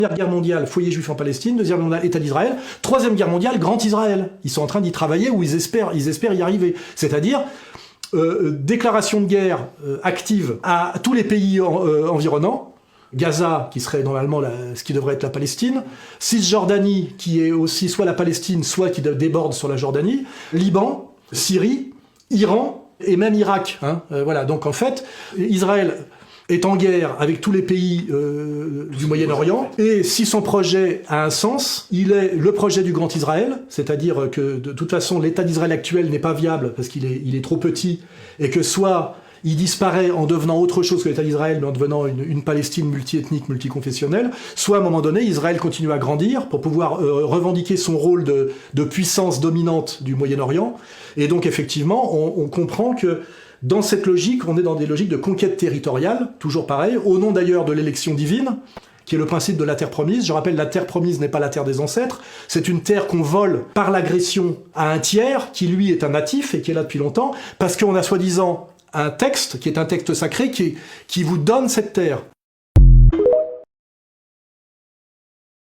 Première guerre mondiale, foyer juif en Palestine. Deuxième guerre mondiale, État d'Israël. Troisième guerre mondiale, Grand Israël. Ils sont en train d'y travailler ou ils espèrent y arriver. C'est-à-dire déclaration de guerre active à tous les pays environnants. Gaza, qui serait normalement ce qui devrait être la Palestine. Cisjordanie, qui est aussi soit la Palestine, soit qui déborde sur la Jordanie. Liban, Syrie, Iran et même Irak. Voilà. Donc en fait, Israël est en guerre avec tous les pays du Moyen-Orient, et si son projet a un sens, il est le projet du Grand Israël, c'est-à-dire que de toute façon l'État d'Israël actuel n'est pas viable parce qu'il est trop petit, et que soit il disparaît en devenant autre chose que l'État d'Israël, mais en devenant une Palestine multiethnique, multiconfessionnelle, soit à un moment donné, Israël continue à grandir pour pouvoir revendiquer son rôle de puissance dominante du Moyen-Orient, et donc effectivement, on comprend que dans cette logique, on est dans des logiques de conquête territoriale, toujours pareil, au nom d'ailleurs de l'élection divine, qui est le principe de la terre promise. Je rappelle, la terre promise n'est pas la terre des ancêtres, c'est une terre qu'on vole par l'agression à un tiers, qui lui est un natif et qui est là depuis longtemps, parce qu'on a soi-disant un texte, qui est un texte sacré, qui vous donne cette terre.